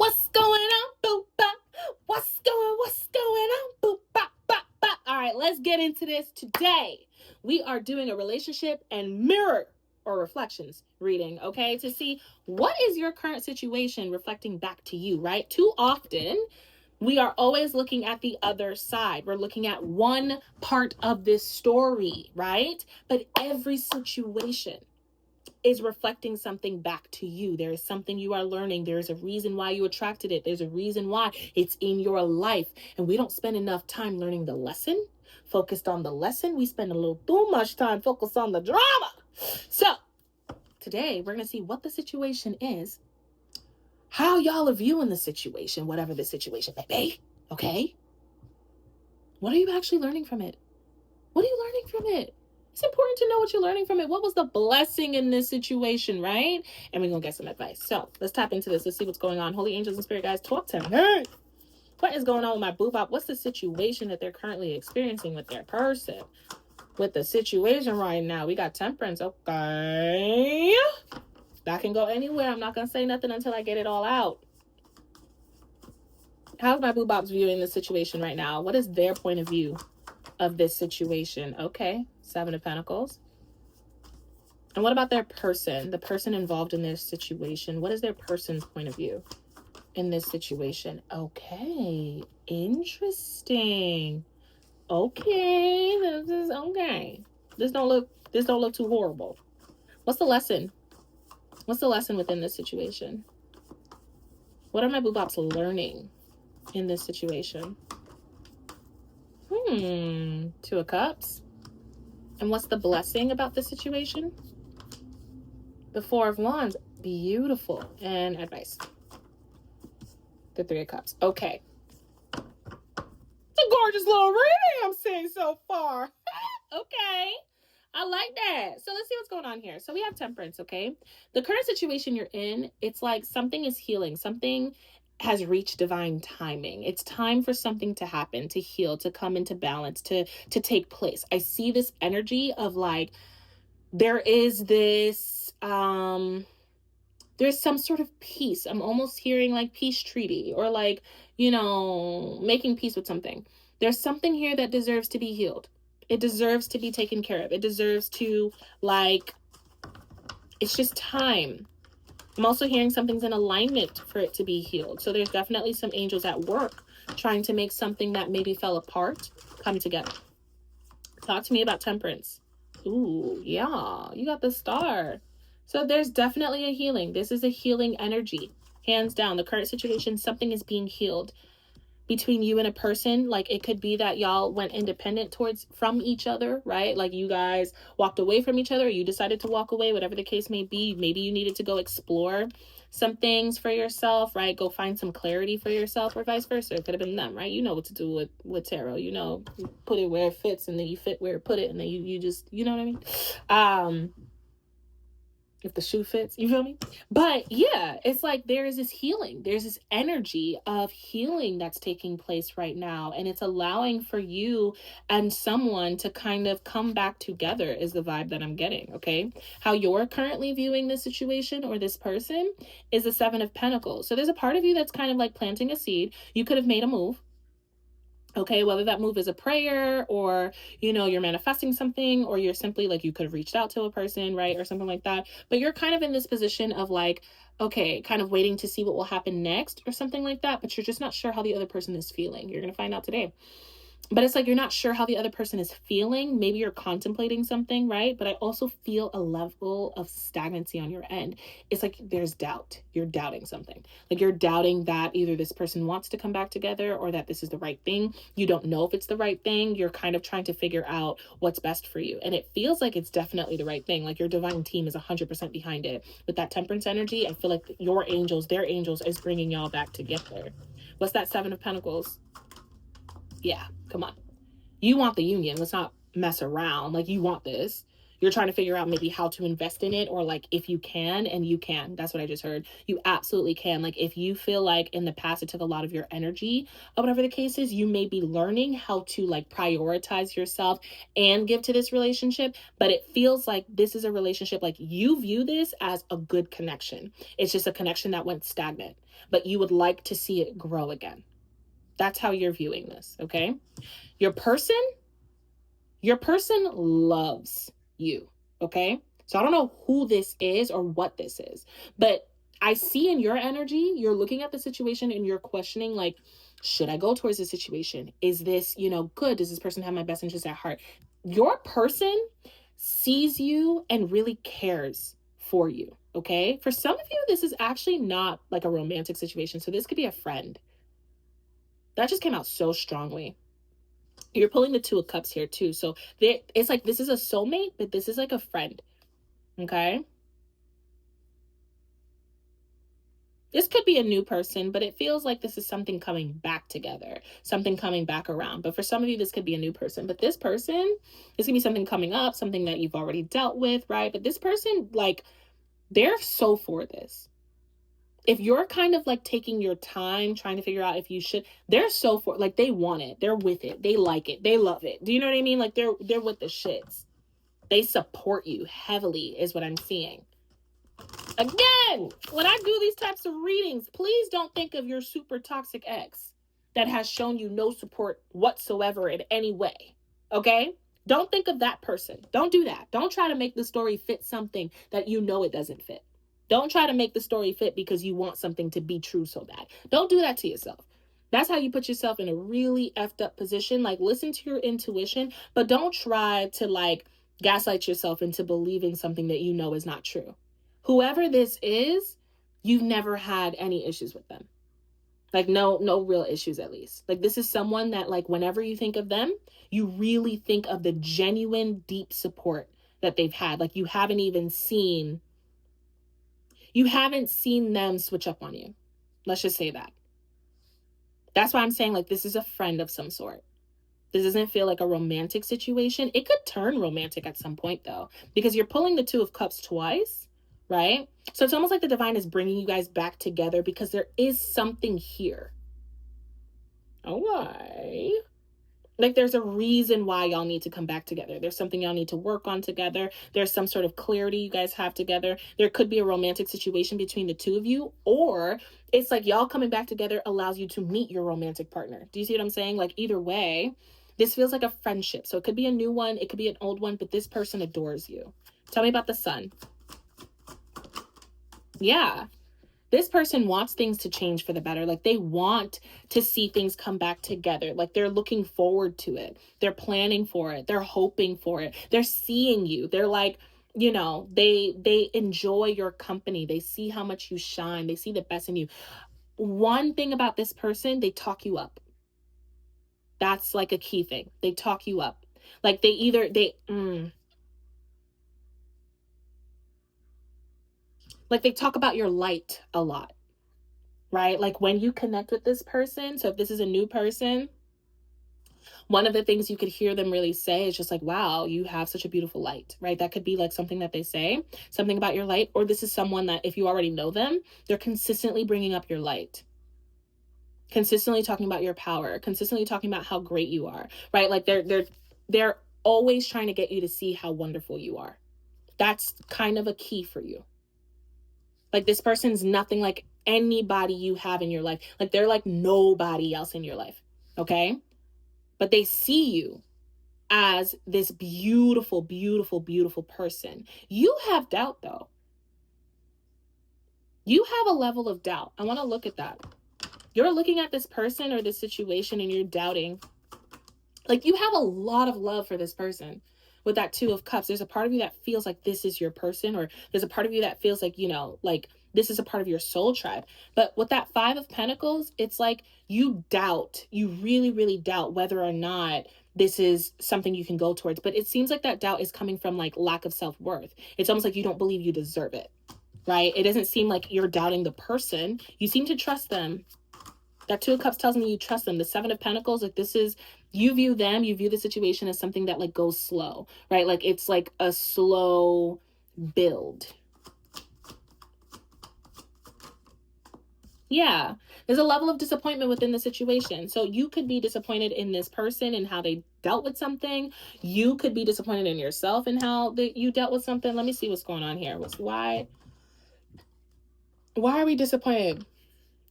What's going on, Boo Bop? What's going on, Boo Bop, bop, bop? All right, let's get into this today. We are doing a relationship and mirror or reflections reading, okay, to see what is your current situation reflecting back to you, right? Too often, we are always looking at the other side. We're looking at one part of this story, right? But every situation is reflecting something back to you. There is something you are learning. There is a reason why you attracted it. There's a reason why it's in your life. And we don't spend enough time learning the lesson, focused on the lesson. We spend a little too much time focused on the drama. So today we're going to see what the situation is, how y'all are viewing the situation, whatever the situation may be. Okay? What are you actually learning from it? What are you learning from it? It's important to know what you're learning from it. What was the blessing in this situation, right? And we're going to get some advice. So let's tap into this. Let's see what's going on. Holy angels and spirit guys, talk to me. What is going on with my Boo Bop? What's the situation that they're currently experiencing with their person? With the situation right now, we got temperance. Okay. That can go anywhere. I'm not going to say nothing until I get it all out. How's my Boo Bops viewing the situation right now? What is their point of view of this situation? Okay. 7 of Pentacles. And what about their person, the person involved in their situation? What is their person's point of view in this situation? Okay, interesting. Okay, this is okay. This don't look too horrible. What's the lesson? What's the lesson within this situation? What are my Boo Bops learning in this situation? 2 of Cups. And what's the blessing about the situation? The 4 of Wands. Beautiful. And advice. The 3 of Cups. Okay. It's a gorgeous little reading I'm seeing so far. Okay. I like that. So let's see what's going on here. So we have temperance, okay? The current situation you're in, it's like something is healing. Something has reached divine timing. It's time for something to happen, to heal, to come into balance, to take place. I see this energy of like, there is this, there's some sort of peace. I'm almost hearing like peace treaty or like, making peace with something. There's something here that deserves to be healed. It deserves to be taken care of. It deserves to it's just time. I'm also hearing something's in alignment for it to be healed. So there's definitely some angels at work trying to make something that maybe fell apart come together. Talk to me about temperance. Ooh, yeah, you got the star. So there's definitely a healing. This is a healing energy. Hands down, the current situation, something is being healed between you and a person. Like it could be that y'all went independent from each other, right? Like you guys walked away from each other, or you decided to walk away, whatever the case may be. Maybe you needed to go explore some things for yourself, right? Go find some clarity for yourself, or vice versa. It could have been them, right? You know what to do with tarot. You put it where it fits, and then you fit where it put it, and then you just, you know what I mean? If the shoe fits, you feel me? But yeah, it's like there is this healing. There's this energy of healing that's taking place right now. And it's allowing for you and someone to kind of come back together is the vibe that I'm getting, okay? How you're currently viewing this situation or this person is the 7 of Pentacles. So there's a part of you that's kind of like planting a seed. You could have made a move. Okay, whether that move is a prayer or, you're manifesting something, or you're simply like, you could have reached out to a person, right? Or something like that. But you're kind of in this position of like, okay, kind of waiting to see what will happen next or something like that. But you're just not sure how the other person is feeling. You're going to find out today. But it's like you're not sure how the other person is feeling. Maybe you're contemplating something, right? But I also feel a level of stagnancy on your end. It's like there's doubt. You're doubting something. Like you're doubting that either this person wants to come back together or that this is the right thing. You don't know if it's the right thing. You're kind of trying to figure out what's best for you. And it feels like it's definitely the right thing. Like your divine team is 100% behind it. With that temperance energy, I feel like their angels is bringing y'all back together. What's that 7 of Pentacles? Yeah, come on. You want the union. Let's not mess around. Like you want this. You're trying to figure out maybe how to invest in it, or like if you can, and you can. That's what I just heard. You absolutely can. Like if you feel like in the past it took a lot of your energy or whatever the case is, you may be learning how to like prioritize yourself and give to this relationship. But it feels like this is a relationship, like you view this as a good connection. It's just a connection that went stagnant, but you would like to see it grow again. That's how you're viewing this, okay? Your person loves you, okay? So I don't know who this is or what this is, but I see in your energy, you're looking at the situation and you're questioning, like, should I go towards this situation? Is this, good? Does this person have my best interest at heart? Your person sees you and really cares for you, okay? For some of you, this is actually not like a romantic situation. So this could be a friend. That just came out so strongly. You're pulling the Two of Cups here too. So it's like this is a soulmate, but this is like a friend. Okay? This could be a new person, but it feels like this is something coming back together, something coming back around. But for some of you, this could be a new person. But this person, this could be something coming up, something that you've already dealt with, right? But this person, like, they're so for this. If you're kind of like taking your time trying to figure out if you should, they're so for, like, they want it, they're with it, they like it, they love it. Do you know what I mean? Like they're with the shits. They support you heavily is what I'm seeing. Again, when I do these types of readings, please don't think of your super toxic ex that has shown you no support whatsoever in any way. Okay? Don't think of that person. Don't do that. Don't try to make the story fit something that you know it doesn't fit. Don't try to make the story fit because you want something to be true so bad. Don't do that to yourself. That's how you put yourself in a really effed up position. Like, listen to your intuition, but don't try to like gaslight yourself into believing something that you know is not true. Whoever this is, you've never had any issues with them. Like no real issues, at least. Like this is someone that, like, whenever you think of them, you really think of the genuine deep support that they've had. Like you haven't seen them switch up on you. Let's just say that. That's why I'm saying, like, this is a friend of some sort. This doesn't feel like a romantic situation. It could turn romantic at some point, though, because you're pulling the Two of Cups twice, right? So it's almost like the divine is bringing you guys back together because there is something here. Okay. Like there's a reason why y'all need to come back together. There's something y'all need to work on together. There's some sort of clarity you guys have together. There could be a romantic situation between the two of you, or it's like y'all coming back together allows you to meet your romantic partner. Do you see what I'm saying? Like either way, this feels like a friendship. So it could be a new one, it could be an old one, but this person adores you. Tell me about the Sun. Yeah. This person wants things to change for the better. Like they want to see things come back together. Like they're looking forward to it. They're planning for it. They're hoping for it. They're seeing you. They're like, they enjoy your company. They see how much you shine. They see the best in you. One thing about this person, they talk you up. That's like a key thing. They talk you up. Like like they talk about your light a lot, right? Like when you connect with this person, so if this is a new person, one of the things you could hear them really say is just like, wow, you have such a beautiful light, right? That could be like something that they say, something about your light. Or this is someone that if you already know them, they're consistently bringing up your light, consistently talking about your power, consistently talking about how great you are, right? Like they're always trying to get you to see how wonderful you are. That's kind of a key for you. Like this person's nothing like anybody you have in your life. Like they're like nobody else in your life. Okay. But they see you as this beautiful, beautiful, beautiful person. You have doubt though. You have a level of doubt. I want to look at that. You're looking at this person or this situation and you're doubting. Like you have a lot of love for this person. With that Two of Cups, there's a part of you that feels like this is your person, or there's a part of you that feels like, like this is a part of your soul tribe. But with that Five of Pentacles, it's like you really, really doubt whether or not this is something you can go towards. But it seems like that doubt is coming from like lack of self-worth. It's almost like you don't believe you deserve it, right? It doesn't seem like you're doubting the person. You seem to trust them. That Two of Cups tells me you trust them. The Seven of Pentacles, like this is, you view them, you view the situation as something that like goes slow, right? Like it's like a slow build. Yeah, there's a level of disappointment within the situation. So you could be disappointed in this person and how they dealt with something. You could be disappointed in yourself and how you dealt with something. Let me see what's going on here. Why are we disappointed?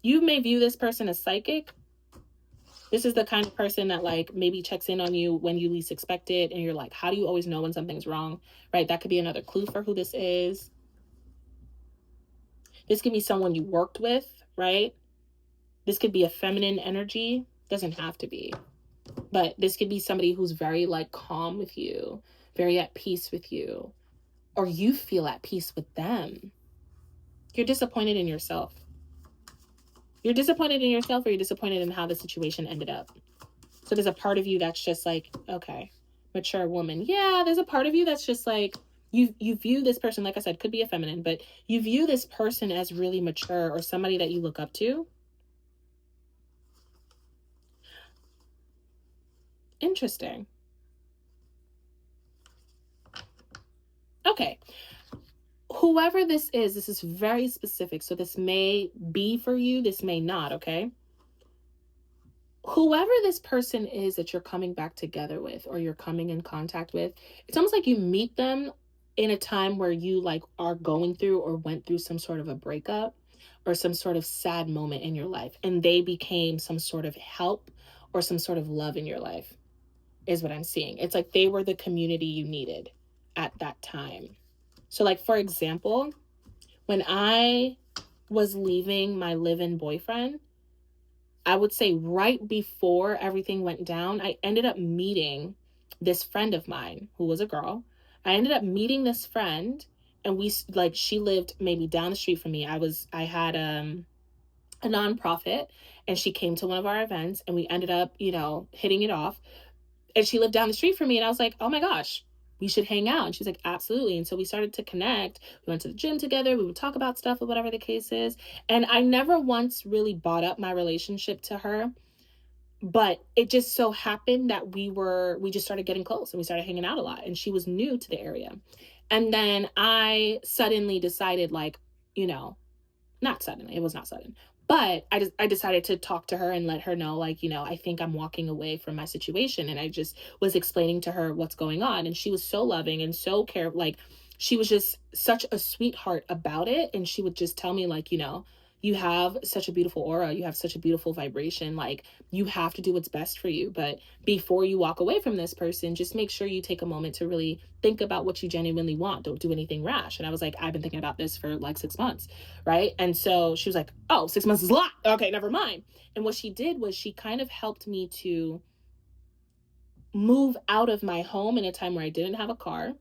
You may view this person as psychic. This is the kind of person that like maybe checks in on you when you least expect it. And you're like, how do you always know when something's wrong? Right? That could be another clue for who this is. This could be someone you worked with, right? This could be a feminine energy. Doesn't have to be. But this could be somebody who's very like calm with you, very at peace with you, or you feel at peace with them. You're disappointed in yourself. You're disappointed in yourself, or you're disappointed in how the situation ended up. So there's a part of you that's just like, okay, mature woman. Yeah, there's a part of you that's just like, you view this person, like I said, could be a feminine, but you view this person as really mature or somebody that you look up to. Interesting. Okay. Whoever this is very specific. So this may be for you, this may not, okay? Whoever this person is that you're coming back together with or you're coming in contact with, it's almost like you meet them in a time where you like are going through or went through some sort of a breakup or some sort of sad moment in your life, and they became some sort of help or some sort of love in your life, is what I'm seeing. It's like they were the community you needed at that time. So like, for example, when I was leaving my live-in boyfriend, I would say right before everything went down, I ended up meeting this friend of mine who was a girl. I ended up meeting this friend, and we like, she lived maybe down the street from me. I had a nonprofit, and she came to one of our events, and we ended up, you know, hitting it off. And she lived down the street from me, and I was like, oh my gosh, we should hang out. And she's like, absolutely. And so we started to connect. We went to the gym together. We would talk about stuff or whatever the case is. And I never once really brought up my relationship to her, but it just so happened that we just started getting close, and we started hanging out a lot, and she was new to the area. And then I suddenly decided, like, you know, not suddenly, it was not sudden, but I decided to talk to her and let her know, like, you know, I think I'm walking away from my situation. And I just was explaining to her what's going on. And she was so loving and so like, she was just such a sweetheart about it. And she would just tell me, like, you know, you have such a beautiful aura, you have such a beautiful vibration, like, you have to do what's best for you. But before you walk away from this person, just make sure you take a moment to really think about what you genuinely want. Don't do anything rash. And I was like, I've been thinking about this for like 6 months, right? And so she was like, oh, 6 months is a lot. Okay, never mind. And what she did was she kind of helped me to move out of my home in a time where I didn't have a car,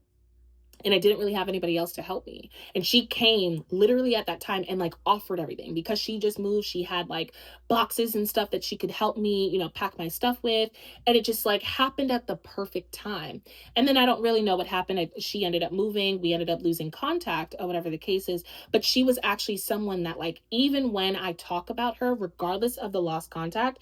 and I didn't really have anybody else to help me. And she came literally at that time and like offered everything, because she just moved. She had like boxes and stuff that she could help me, you know, pack my stuff with. And it just like happened at the perfect time. And then I don't really know what happened. She ended up moving. We ended up losing contact or whatever the case is. But she was actually someone that, like, even when I talk about her, regardless of the lost contact,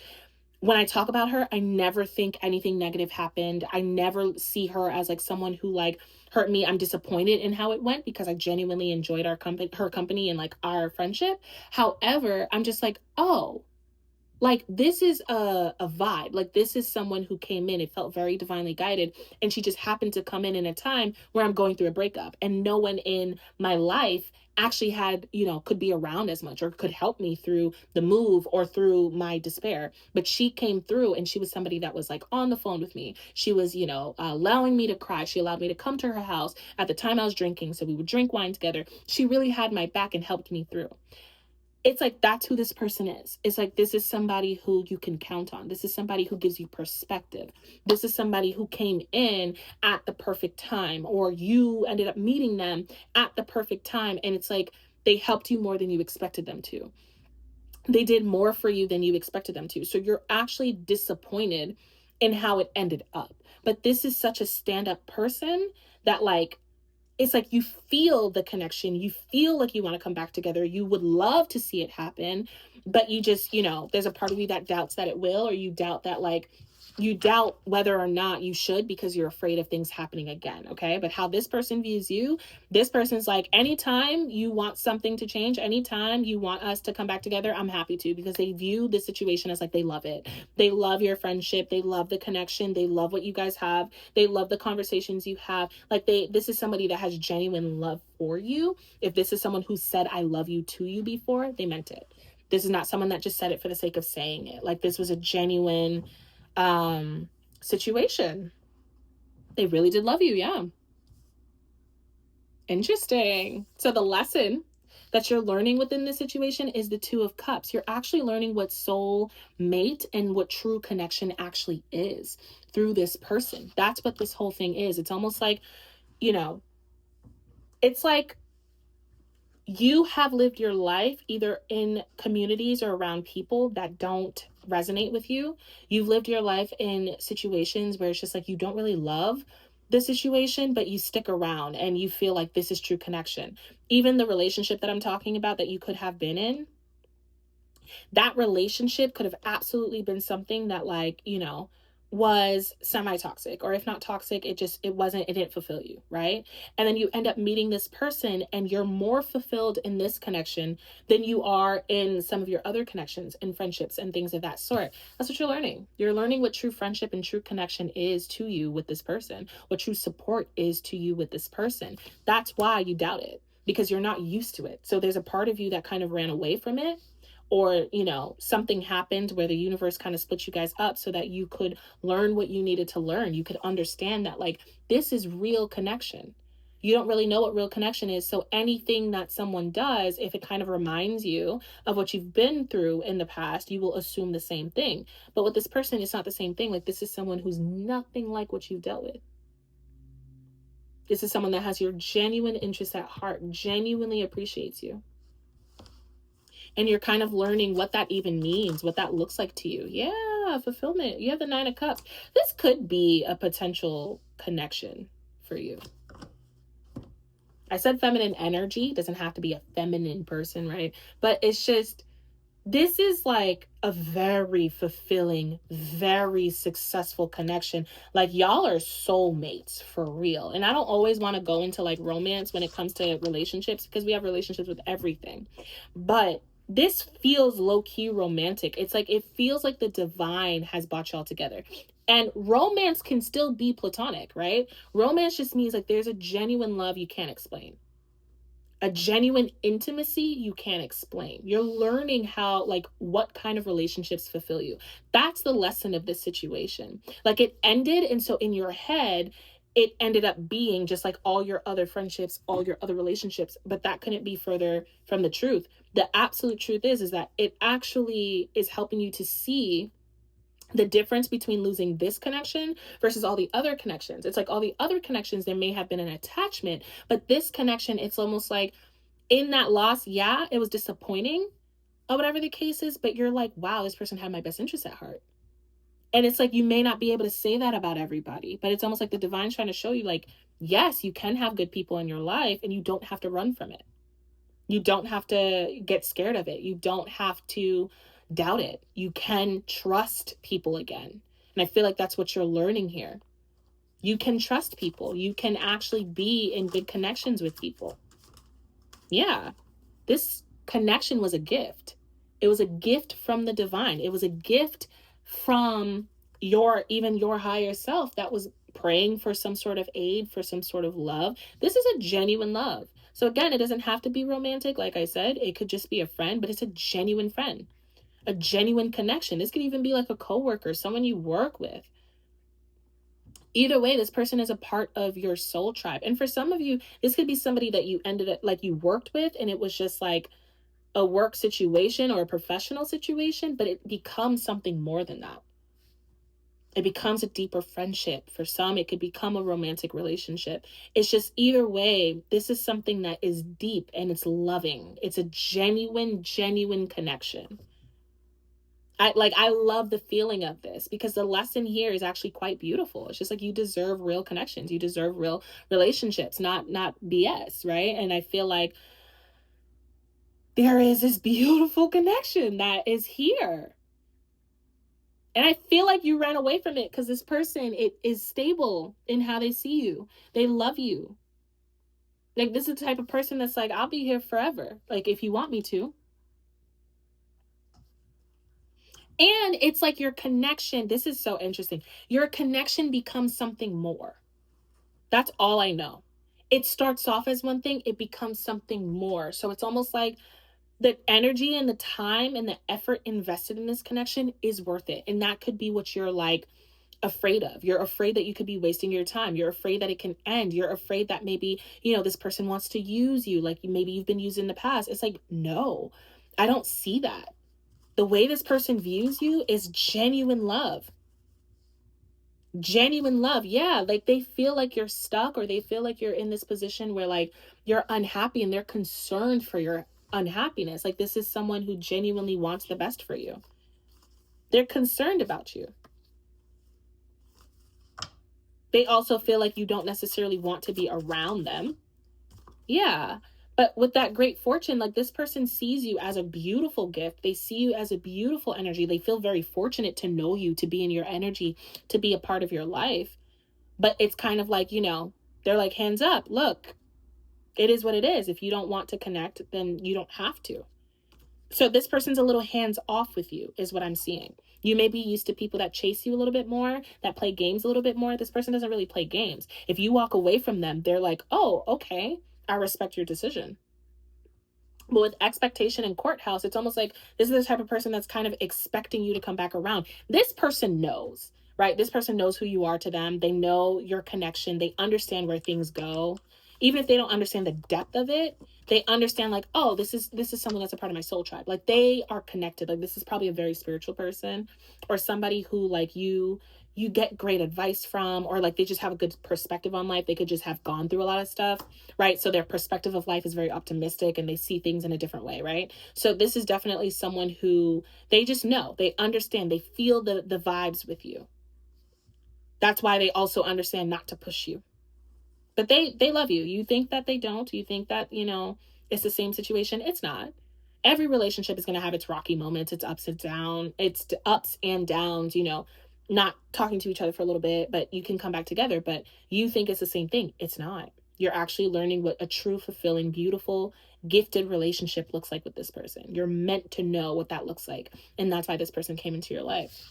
when I talk about her, I never think anything negative happened. I never see her as like someone who like hurt me. I'm disappointed in how it went, because I genuinely enjoyed her company and like our friendship. However, I'm just like, oh, like, this is a vibe. Like, this is someone who came in. It felt very divinely guided. And she just happened to come in a time where I'm going through a breakup, and no one in my life actually had, you know, could be around as much or could help me through the move or through my despair. But she came through, and she was somebody that was like on the phone with me. She was, you know, allowing me to cry. She allowed me to come to her house. At the time I was drinking, so we would drink wine together. She really had my back and helped me through. It's like, that's who this person is. It's like, this is somebody who you can count on. This is somebody who gives you perspective. This is somebody who came in at the perfect time, or you ended up meeting them at the perfect time. And it's like, they helped you more than you expected them to. They did more for you than you expected them to. So you're actually disappointed in how it ended up. But this is such a stand-up person that, like, it's like you feel the connection. You feel like you want to come back together. You would love to see it happen, but you just, there's a part of you that doubts that it will, or you doubt that, like, you doubt whether or not you should because you're afraid of things happening again. Okay. But how this person views you, this person's like, anytime you want something to change, anytime you want us to come back together, I'm happy to, because they view the situation as like, they love it. They love your friendship. They love the connection. They love what you guys have. They love the conversations you have. Like, this is somebody that has genuine love for you. If this is someone who said, I love you to you before, they meant it. This is not someone that just said it for the sake of saying it. Like, this was a genuine situation. They really did love you. Yeah. Interesting. So the lesson that you're learning within this situation is the Two of Cups. You're actually learning what soulmate and what true connection actually is through this person. That's what this whole thing is. It's almost like, it's like you have lived your life either in communities or around people that don't resonate with you. You've lived your life in situations where it's just like you don't really love the situation, but you stick around and you feel like this is true connection. Even the relationship that I'm talking about that you could have been in, that relationship could have absolutely been something that, like, was semi-toxic, or if not toxic, it didn't fulfill you, right? And then you end up meeting this person and you're more fulfilled in this connection than you are in some of your other connections and friendships and things of that sort. That's what you're learning. You're learning what true friendship and true connection is to you with this person, what true support is to you with this person. That's why you doubt it, because you're not used to it. So there's a part of you that kind of ran away from it, or something happened where the universe kind of split you guys up so that you could learn what you needed to learn. You could understand that, like, this is real connection. You don't really know what real connection is, so anything that someone does, if it kind of reminds you of what you've been through in the past, you will assume the same thing. But with this person, it's not the same thing. Like, this is someone who's nothing like what you've dealt with. This is someone that has your genuine interest at heart, genuinely appreciates you. And you're kind of learning what that even means, what that looks like to you. Yeah, fulfillment. You have the Nine of Cups. This could be a potential connection for you. I said feminine energy. It doesn't have to be a feminine person, right? But it's just, this is like a very fulfilling, very successful connection. Like, y'all are soulmates for real. And I don't always want to go into like romance when it comes to relationships, because we have relationships with everything. But this feels low-key romantic. It's like, it feels like the divine has brought y'all together. And romance can still be platonic, right? Romance just means like there's a genuine love you can't explain. A genuine intimacy you can't explain. You're learning how, like, what kind of relationships fulfill you. That's the lesson of this situation. Like, it ended, and so in your head, it ended up being just like all your other friendships, all your other relationships, but that couldn't be further from the truth. The absolute truth is that it actually is helping you to see the difference between losing this connection versus all the other connections. It's like all the other connections, there may have been an attachment, but this connection, it's almost like in that loss, yeah, it was disappointing or whatever the case is, but you're like, wow, this person had my best interest at heart. And it's like, you may not be able to say that about everybody, but it's almost like the divine's trying to show you, like, yes, you can have good people in your life and you don't have to run from it. You don't have to get scared of it. You don't have to doubt it. You can trust people again. And I feel like that's what you're learning here. You can trust people. You can actually be in good connections with people. Yeah. This connection was a gift. It was a gift from the divine. It was a gift from even your higher self that was praying for some sort of aid, for some sort of love. This is a genuine love. So again, it doesn't have to be romantic. Like I said, it could just be a friend, but it's a genuine friend, a genuine connection. This could even be like a coworker, someone you work with. Either way, this person is a part of your soul tribe. And for some of you, this could be somebody that you ended up, like, you worked with, and it was just like a work situation or a professional situation, but it becomes something more than that. It becomes a deeper friendship. For some, it could become a romantic relationship. It's just, either way, this is something that is deep and it's loving. It's a genuine connection. I love the feeling of this, because the lesson here is actually quite beautiful. It's just like, you deserve real connections. You deserve real relationships, not BS, right? And I feel like there is this beautiful connection that is here. And I feel like you ran away from it because this person, it is stable in how they see you. They love you. Like, this is the type of person that's like, I'll be here forever. Like, if you want me to. And it's like your connection. This is so interesting. Your connection becomes something more. That's all I know. It starts off as one thing, it becomes something more. So it's almost like the energy and the time and the effort invested in this connection is worth it. And that could be what you're like afraid of. You're afraid that you could be wasting your time. You're afraid that it can end. You're afraid that maybe, this person wants to use you, like maybe you've been used in the past. It's like, no, I don't see that. The way this person views you is genuine love. Genuine love. Yeah, like they feel like you're stuck, or they feel like you're in this position where like you're unhappy, and they're concerned for your unhappiness. Like, this is someone who genuinely wants the best for you. They're concerned about you. They also feel like you don't necessarily want to be around them. Yeah. But with that great fortune, like, this person sees you as a beautiful gift. They see you as a beautiful energy. They feel very fortunate to know you, to be in your energy, to be a part of your life. But it's kind of like, they're like, hands up, look, it is what it is. If you don't want to connect, then you don't have to. So this person's a little hands off with you, is what I'm seeing. You may be used to people that chase you a little bit more, that play games a little bit more. This person doesn't really play games. If you walk away from them, they're like, oh, okay, I respect your decision. But with expectation and courthouse, it's almost like this is the type of person that's kind of expecting you to come back around. This person knows, right? This person knows who you are to them. They know your connection. They understand where things go. Even if they don't understand the depth of it, they understand like, oh, this is someone that's a part of my soul tribe. Like, they are connected. Like, this is probably a very spiritual person, or somebody who like you get great advice from, or like they just have a good perspective on life. They could just have gone through a lot of stuff, right? So their perspective of life is very optimistic, and they see things in a different way, right? So this is definitely someone who they just know, they understand, they feel the vibes with you. That's why they also understand not to push you. But they love you. You think that they don't. You think that, it's the same situation. It's not. Every relationship is going to have its rocky moments, its ups and downs, its ups and downs, not talking to each other for a little bit, but you can come back together. But you think it's the same thing. It's not. You're actually learning what a true, fulfilling, beautiful, gifted relationship looks like with this person. You're meant to know what that looks like. And that's why this person came into your life.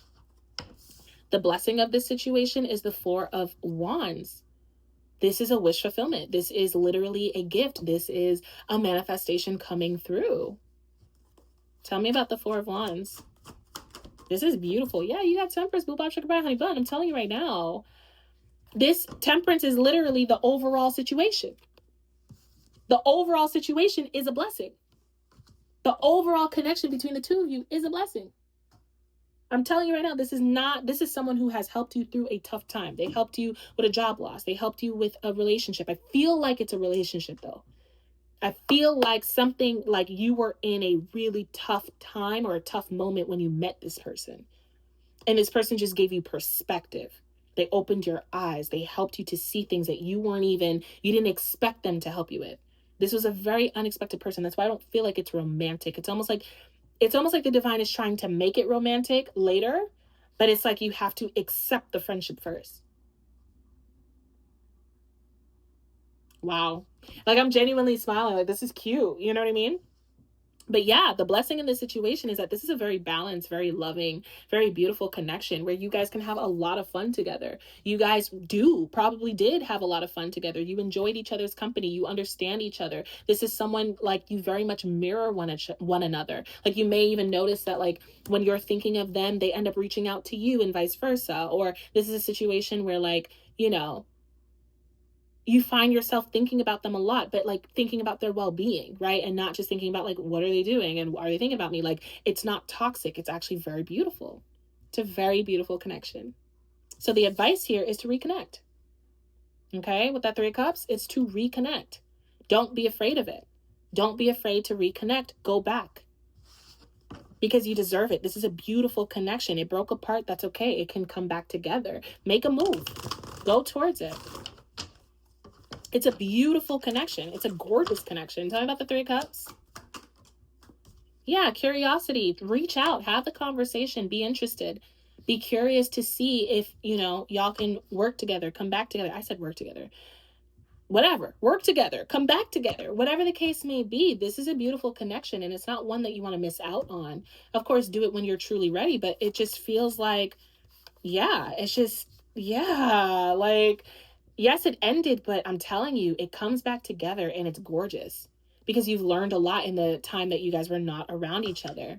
The blessing of this situation is the Four of Wands. This is a wish fulfillment. This is literally a gift. This is a manifestation coming through. Tell me about the Four of Wands. This is beautiful. Yeah, you got Temperance, Boo Bop, Sugar Pie, Honey Bun. I'm telling you right now. This Temperance is literally the overall situation. The overall situation is a blessing. The overall connection between the two of you is a blessing. I'm telling you right now, this is someone who has helped you through a tough time. They helped you with a job loss. They helped you with a relationship. I feel like it's a relationship though. I feel like something like you were in a really tough time or a tough moment when you met this person. And this person just gave you perspective. They opened your eyes. They helped you to see things that you didn't expect them to help you with. This was a very unexpected person. That's why I don't feel like it's romantic. It's almost like the divine is trying to make it romantic later, but it's like you have to accept the friendship first. Wow. Like, I'm genuinely smiling. Like, this is cute. You know what I mean? But yeah, the blessing in this situation is that this is a very balanced, very loving, very beautiful connection where you guys can have a lot of fun together. You guys probably did have a lot of fun together. You enjoyed each other's company. You understand each other. This is someone like you very much mirror one another. Like, you may even notice that like when you're thinking of them, they end up reaching out to you and vice versa. Or this is a situation where like, you find yourself thinking about them a lot, but like thinking about their well-being, right? And not just thinking about like, what are they doing? And are they thinking about me? Like, it's not toxic. It's actually very beautiful. It's a very beautiful connection. So the advice here is to reconnect. Okay. With that Three of Cups, it's to reconnect. Don't be afraid of it. Don't be afraid to reconnect. Go back. because you deserve it. This is a beautiful connection. It broke apart. That's okay. It can come back together. Make a move. Go towards it. It's a beautiful connection. It's a gorgeous connection. Tell me about the Three of Cups. Yeah, curiosity. Reach out. Have the conversation. Be interested. Be curious to see if, you know, y'all can work together, come back together. I said work together. Whatever. Work together. Come back together. Whatever the case may be, this is a beautiful connection, and it's not one that you want to miss out on. Of course, do it when you're truly ready, but it just feels like, yeah, it's just, yeah, like, yes, it ended, but I'm telling you, it comes back together, and it's gorgeous because you've learned a lot in the time that you guys were not around each other.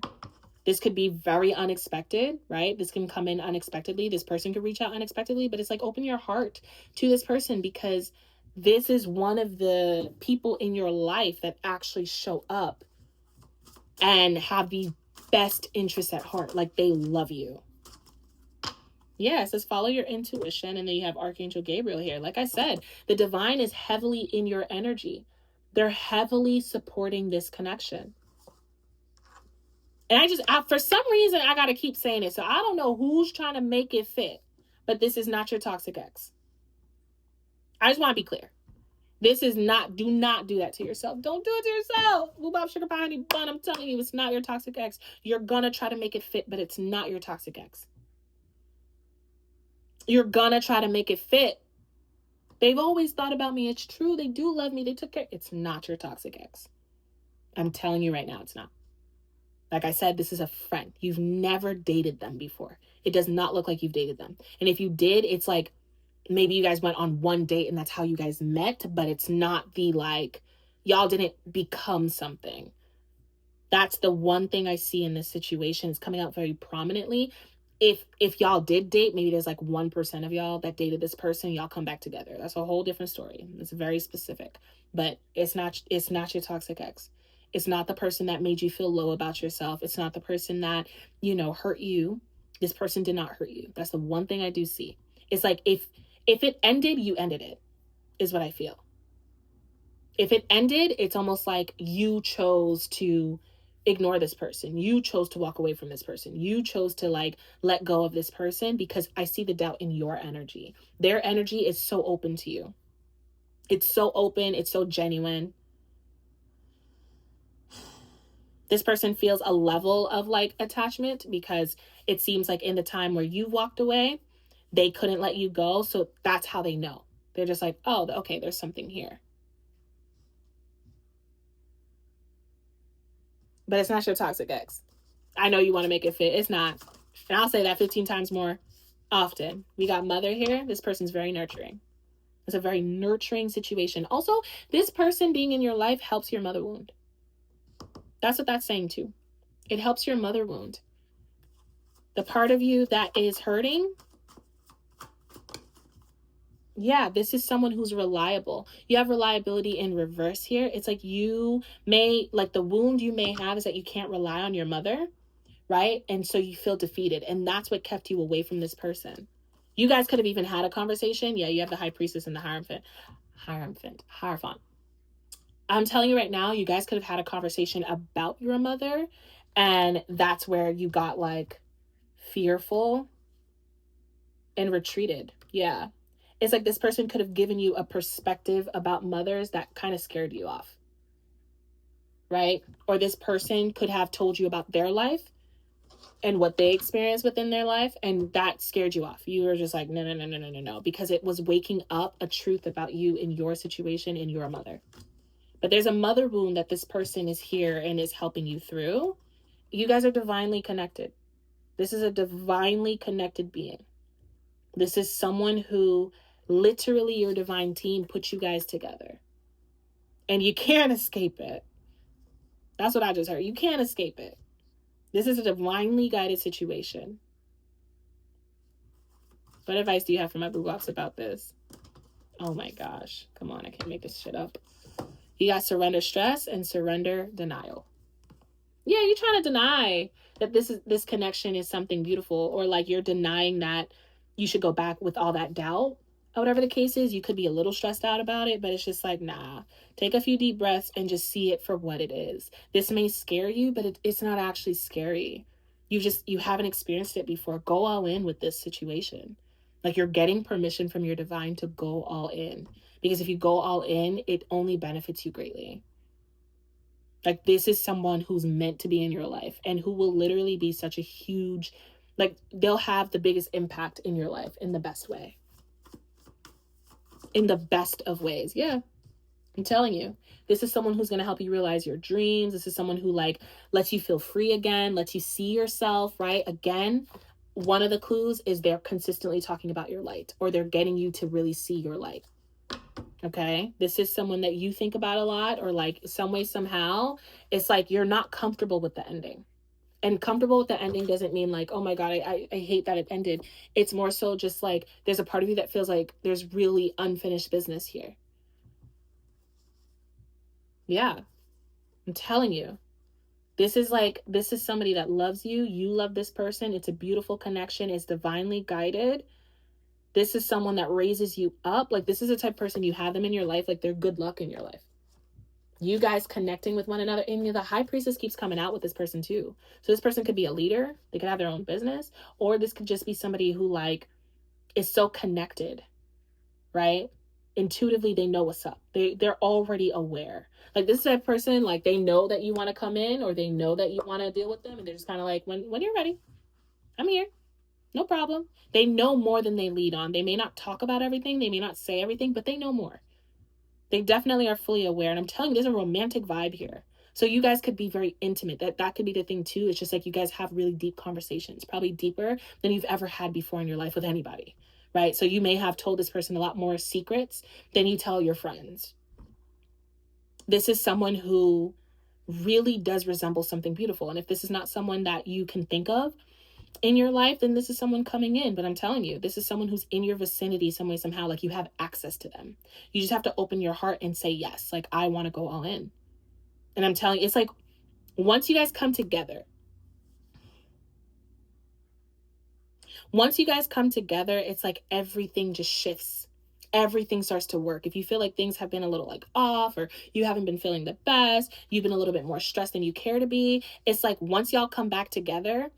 This could be very unexpected, right? This can come in unexpectedly. This person could reach out unexpectedly, but it's like, open your heart to this person, because this is one of the people in your life that actually show up and have the best interests at heart. Like, they love you. Yeah, it says follow your intuition. And then you have Archangel Gabriel here. Like I said, the divine is heavily in your energy. They're heavily supporting this connection. And for some reason, I got to keep saying it. So I don't know who's trying to make it fit, but this is not your toxic ex. I just want to be clear. This is not, do not do that to yourself. Don't do it to yourself. Boo Bop, Sugar Pie, Honey Bun. I'm telling you, it's not your toxic ex. You're going to try to make it fit, but it's not your toxic ex. You're going to try to make it fit. They've always thought about me. It's true. They do love me. They took care. It's not your toxic ex. I'm telling you right now, it's not. Like I said, this is a friend. You've never dated them before. It does not look like you've dated them. And if you did, it's like, maybe you guys went on one date and that's how you guys met, but it's not the like, y'all didn't become something. That's the one thing I see in this situation. It's coming out very prominently. If y'all did date, maybe there's like 1% of y'all that dated this person, y'all come back together. That's a whole different story. It's very specific, but it's not your toxic ex. It's not the person that made you feel low about yourself. It's not the person that, you know, hurt you. This person did not hurt you. That's the one thing I do see. It's like, if it ended, you ended it, is what I feel. If it ended, it's almost like you chose to ignore this person. You chose to walk away from this person. You chose to like let go of this person, because I see the doubt in your energy. Their energy is so open to you. It's so open. It's so genuine. This person feels a level of like attachment, because it seems like in the time where you walked away, they couldn't let you go. So that's how they know. They're just like, oh, okay, there's something here. But it's not your toxic ex. I know you want to make it fit. It's not. And I'll say that 15 times more often. We got mother here. This person's very nurturing. It's a very nurturing situation. Also, this person being in your life helps your mother wound. That's what that's saying too. It helps your mother wound. The part of you that is hurting, yeah, this is someone who's reliable. You have reliability in reverse here. It's like you may, like the wound you may have is that you can't rely on your mother, right? And so you feel defeated. And that's what kept you away from this person. You guys could have even had a conversation. Yeah, you have the High Priestess and the Hierophant. I'm telling you right now, you guys could have had a conversation about your mother. And that's where you got like fearful and retreated. Yeah. It's like this person could have given you a perspective about mothers that kind of scared you off, right? Or this person could have told you about their life and what they experienced within their life, and that scared you off. You were just like, no, because it was waking up a truth about you in your situation, in your mother. But there's a mother wound that this person is here and is helping you through. You guys are divinely connected. This is a divinely connected being. This is someone who literally, your divine team put you guys together. And you can't escape it. That's what I just heard. You can't escape it. This is a divinely guided situation. What advice do you have for my Boo Bops about this? Oh my gosh. Come on, I can't make this shit up. You got surrender stress and surrender denial. Yeah, you're trying to deny that this connection is something beautiful, or like you're denying that you should go back with all that doubt. whatever the case is, you could be a little stressed out about it, but it's just like, nah, take a few deep breaths and just see it for what it is. This may scare you, but it's not actually scary. You haven't experienced it before. Go all in with this situation. Like, you're getting permission from your divine to go all in, because if you go all in, it only benefits you greatly. Like, this is someone who's meant to be in your life and who will literally be such a huge, like, they'll have the biggest impact in your life in the best way. In the best of ways. Yeah. I'm telling you, this is someone who's going to help you realize your dreams. This is someone who, like, lets you feel free again, lets you see yourself, right? Again, one of the clues is they're consistently talking about your light, or they're getting you to really see your light. Okay. This is someone that you think about a lot, or like some way, somehow, it's like you're not comfortable with the ending. And comfortable with the ending doesn't mean like, oh my God, I hate that it ended. It's more so just like, there's a part of you that feels like there's really unfinished business here. Yeah. I'm telling you. This is somebody that loves you. You love this person. It's a beautiful connection. It's divinely guided. This is someone that raises you up. Like, this is the type of person, you have them in your life, like they're good luck in your life. You guys connecting with one another. And the high priestess keeps coming out with this person too. So this person could be a leader. They could have their own business. Or this could just be somebody who, like, is so connected, right? Intuitively, they know what's up. They're already aware. Like, this is that person, like, they know that you want to come in, or they know that you want to deal with them, and they're just kind of like, when you're ready, I'm here. No problem. They know more than they lead on. They may not talk about everything. They may not say everything, but they know more. They definitely are fully aware. And I'm telling you, there's a romantic vibe here. So you guys could be very intimate. That could be the thing too. It's just like you guys have really deep conversations, probably deeper than you've ever had before in your life with anybody, right? So you may have told this person a lot more secrets than you tell your friends. This is someone who really does resemble something beautiful. And if this is not someone that you can think of in your life, then this is someone coming in. But I'm telling you, this is someone who's in your vicinity some way, somehow. Like, you have access to them. You just have to open your heart and say yes. Like, I want to go all in. And I'm telling you, it's like, once you guys come together, it's like everything just shifts. Everything starts to work. If you feel like things have been a little like off, or you haven't been feeling the best, you've been a little bit more stressed than you care to be, it's like once y'all come back together,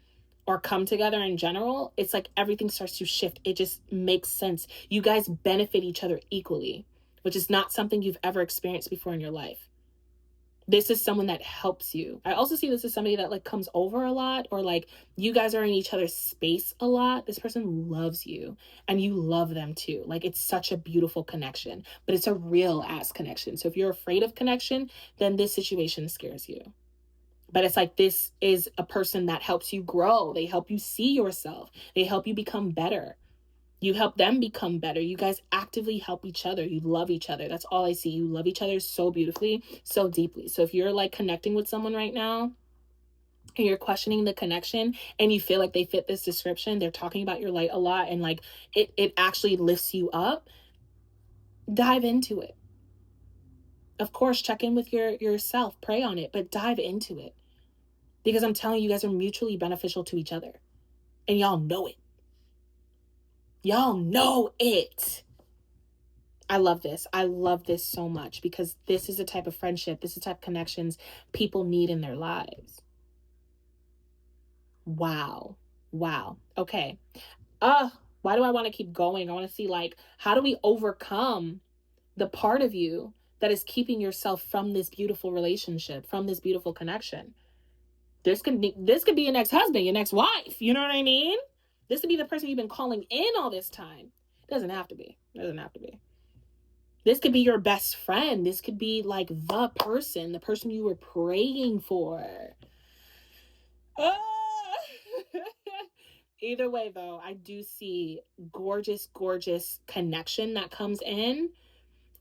or come together in general, it's like everything starts to shift. It just makes sense. You guys benefit each other equally, which is not something you've ever experienced before in your life. This is someone that helps you. I also see this as somebody that, like, comes over a lot, or like you guys are in each other's space a lot. This person loves you and you love them too. Like, it's such a beautiful connection, but it's a real ass connection. So if you're afraid of connection, then this situation scares you. But it's like, this is a person that helps you grow. They help you see yourself. They help you become better. You help them become better. You guys actively help each other. You love each other. That's all I see. You love each other so beautifully, so deeply. So if you're like connecting with someone right now and you're questioning the connection and you feel like they fit this description, they're talking about your light a lot, and like it actually lifts you up, dive into it. Of course, check in with yourself, pray on it, but dive into it. Because I'm telling you, you guys are mutually beneficial to each other. And y'all know it. Y'all know it. I love this. I love this so much, because this is the type of friendship, this is the type of connections people need in their lives. Wow. Wow. Okay. Why do I want to keep going? I want to see, like, how do we overcome the part of you that is keeping yourself from this beautiful relationship, from this beautiful connection? This could be your next husband, your next wife. You know what I mean? This could be the person you've been calling in all this time. It doesn't have to be. It doesn't have to be. This could be your best friend. This could be like the person you were praying for. Either way, though, I do see gorgeous, gorgeous connection that comes in.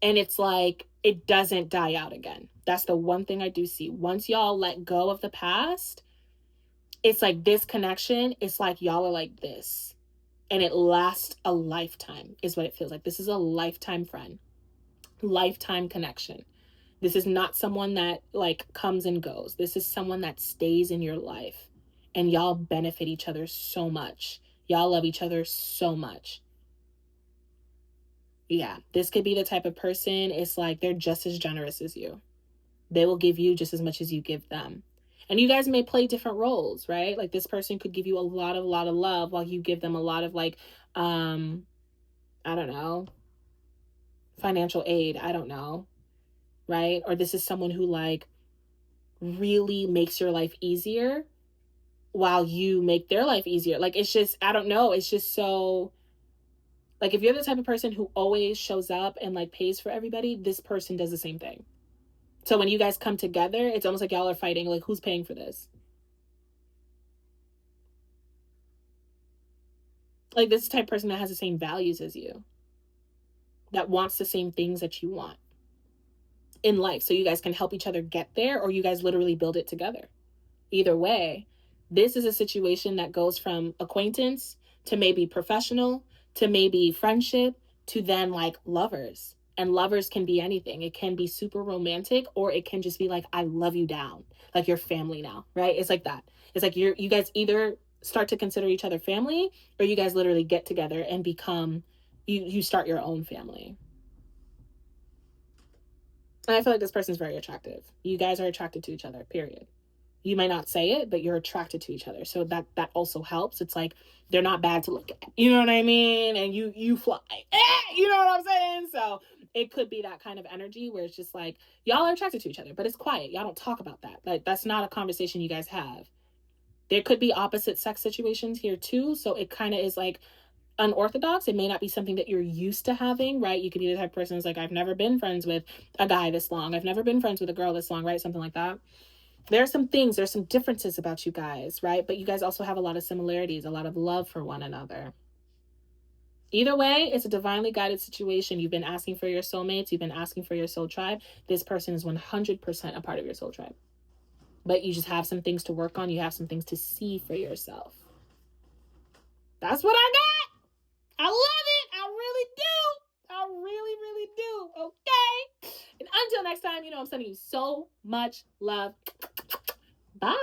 And it's like, it doesn't die out again. That's the one thing I do see. Once y'all let go of the past, it's like this connection, it's like y'all are like this. And it lasts a lifetime, is what it feels like. This is a lifetime friend. Lifetime connection. This is not someone that like comes and goes. This is someone that stays in your life. And y'all benefit each other so much. Y'all love each other so much. Yeah, this could be the type of person, it's like they're just as generous as you. They will give you just as much as you give them. And you guys may play different roles, right? Like this person could give you a lot of love while you give them a lot of like, I don't know, financial aid. I don't know, right? Or this is someone who like really makes your life easier while you make their life easier. Like it's just, I don't know, it's just so, like if you're the type of person who always shows up and like pays for everybody, this person does the same thing. So when you guys come together, it's almost like y'all are fighting, like who's paying for this? Like this type of person that has the same values as you, that wants the same things that you want in life. So you guys can help each other get there, or you guys literally build it together. Either way, this is a situation that goes from acquaintance to maybe professional to maybe friendship to then like lovers. And lovers can be anything. It can be super romantic, or it can just be like, I love you down. Like you're family now, right? It's like that. It's like you guys either start to consider each other family, or you guys literally get together and become, you start your own family. And I feel like this person's very attractive. You guys are attracted to each other, period. You might not say it, but you're attracted to each other. So that also helps. It's like they're not bad to look at. You know what I mean? And you fly. You know what I'm saying? So it could be that kind of energy where it's just like y'all are attracted to each other, but it's quiet. Y'all don't talk about that. Like that's not a conversation you guys have. There could be opposite sex situations here too. So it kind of is like unorthodox. It may not be something that you're used to having, right? You could be the type of person who's like, I've never been friends with a guy this long. I've never been friends with a girl this long, right? Something like that. There's some differences about you guys, right? But you guys also have a lot of similarities, a lot of love for one another. Either way, it's a divinely guided situation. You've been asking for your soulmates. You've been asking for your soul tribe. This person is 100% a part of your soul tribe. But you just have some things to work on. You have some things to see for yourself. That's what I got. I love it. I really do. I really, really do. Okay. And until next time, I'm sending you so much love. Bye.